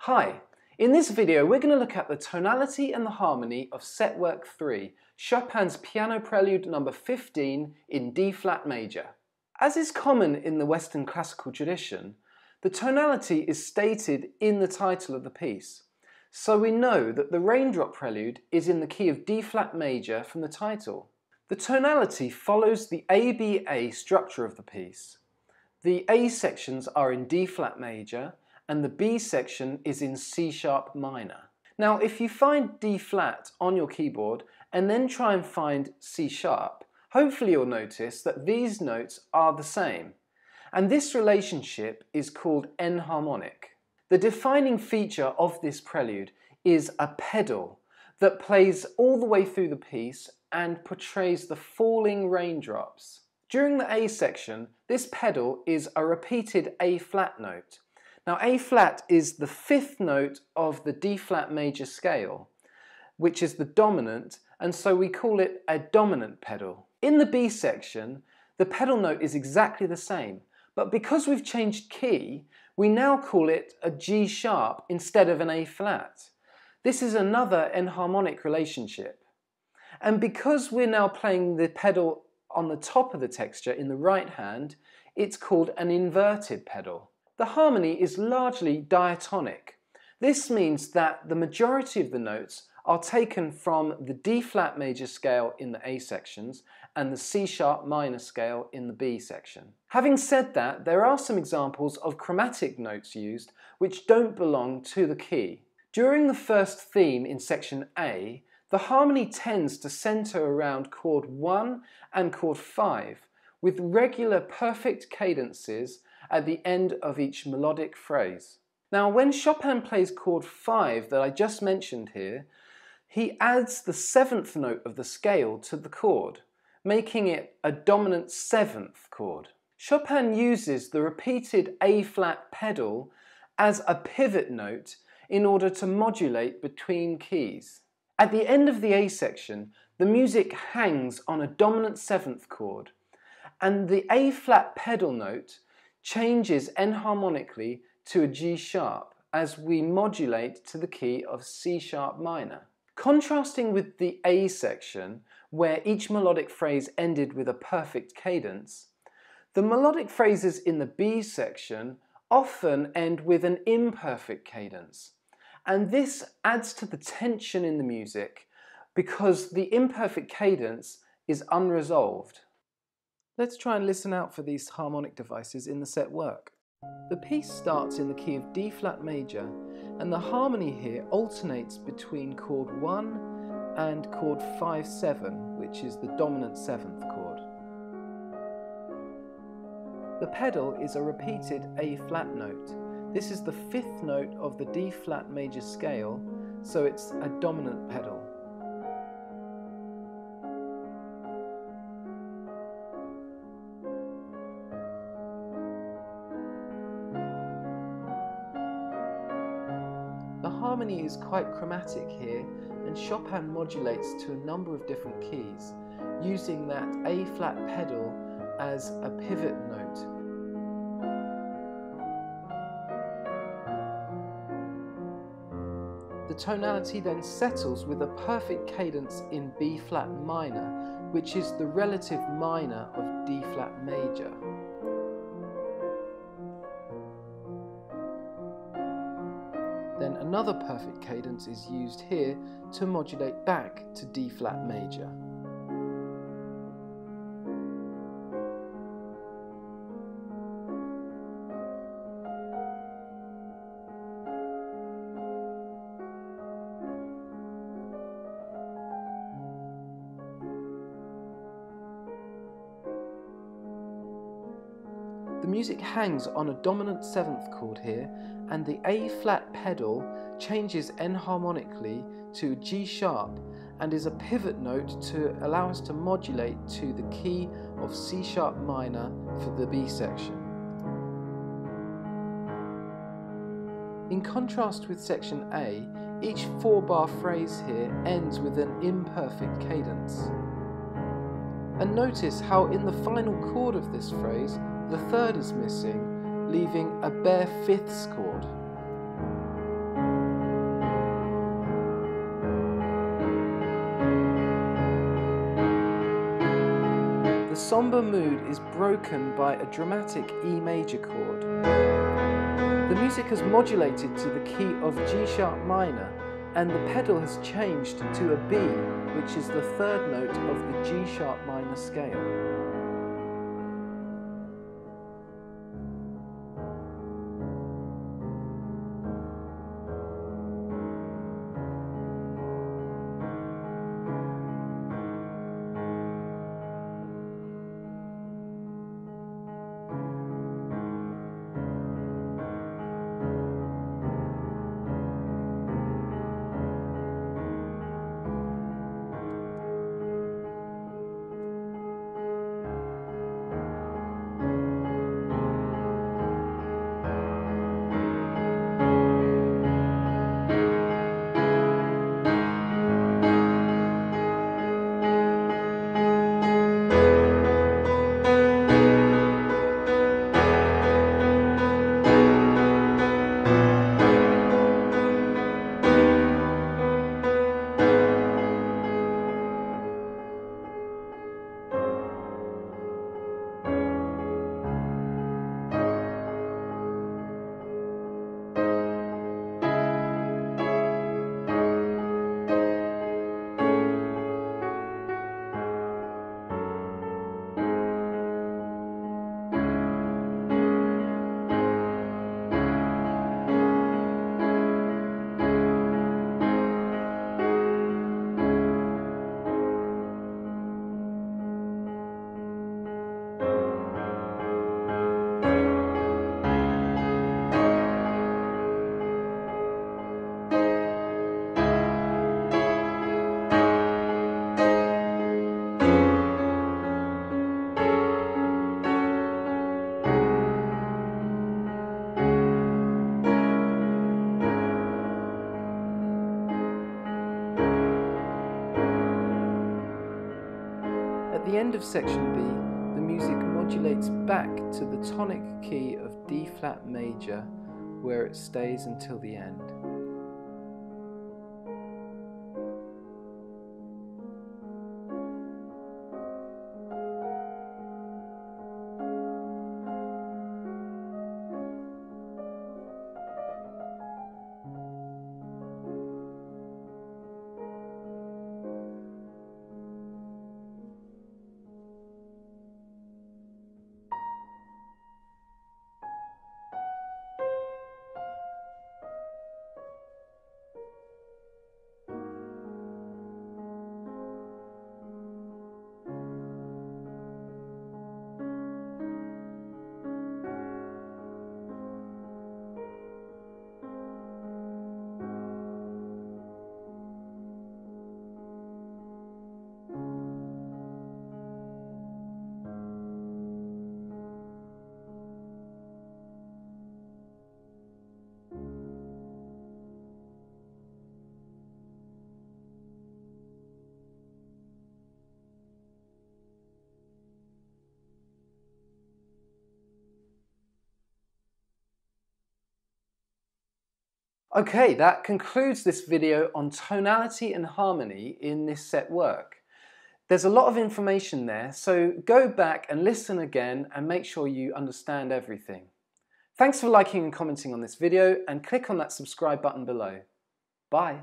Hi, in this video we're going to look at the tonality and the harmony of Setwork 3, Chopin's Piano Prelude number 15 in D-flat major. As is common in the Western classical tradition, the tonality is stated in the title of the piece, so we know that the Raindrop Prelude is in the key of D-flat major from the title. The tonality follows the ABA structure of the piece. The A sections are in D-flat major, and the B section is in C-sharp minor. Now if you find D-flat on your keyboard and then try and find C-sharp, hopefully you'll notice that these notes are the same, and this relationship is called enharmonic. The defining feature of this prelude is a pedal that plays all the way through the piece and portrays the falling raindrops. During the A section, this pedal is a repeated A-flat note. Now A-flat is the fifth note of the D-flat major scale, which is the dominant, and so we call it a dominant pedal. In the B section, the pedal note is exactly the same, but because we've changed key, we now call it a G-sharp instead of an A-flat. This is another enharmonic relationship. And because we're now playing the pedal on the top of the texture in the right hand, it's called an inverted pedal. The harmony is largely diatonic. This means that the majority of the notes are taken from the D-flat major scale in the A sections and the C-sharp minor scale in the B section. Having said that, there are some examples of chromatic notes used which don't belong to the key. During the first theme in section A, the harmony tends to center around chord 1 and chord 5 with regular perfect cadences at the end of each melodic phrase. Now when Chopin plays chord 5 that I just mentioned here, he adds the 7th note of the scale to the chord, making it a dominant 7th chord. Chopin uses the repeated A-flat pedal as a pivot note in order to modulate between keys. At the end of the A section, the music hangs on a dominant 7th chord, and the A-flat pedal note changes enharmonically to a G-sharp as we modulate to the key of C-sharp minor. Contrasting with the A section, where each melodic phrase ended with a perfect cadence, the melodic phrases in the B section often end with an imperfect cadence, and this adds to the tension in the music because the imperfect cadence is unresolved. Let's try and listen out for these harmonic devices in the Setwork. The piece starts in the key of D-flat major, and the harmony here alternates between chord 1 and chord 5-7, which is the dominant 7th chord. The pedal is a repeated A-flat note. This is the 5th note of the D-flat major scale, so it's a dominant pedal. The harmony is quite chromatic here, and Chopin modulates to a number of different keys, using that A-flat pedal as a pivot note. The tonality then settles with a perfect cadence in B-flat minor, which is the relative minor of D-flat major. Then another perfect cadence is used here to modulate back to D-flat major. The music hangs on a dominant 7th chord here, and the A-flat pedal changes enharmonically to G-sharp and is a pivot note to allow us to modulate to the key of C-sharp minor for the B section. In contrast with section A, each 4-bar phrase here ends with an imperfect cadence. And notice how in the final chord of this phrase, the 3rd is missing, leaving a bare 5th chord. The sombre mood is broken by a dramatic E major chord. The music is modulated to the key of G sharp minor, and the pedal has changed to a B, which is the third note of the G sharp minor scale. At the end of section B, the music modulates back to the tonic key of D flat major, where it stays until the end. Okay, that concludes this video on tonality and harmony in this set work. There's a lot of information there, so go back and listen again and make sure you understand everything. Thanks for liking and commenting on this video, and click on that subscribe button below. Bye.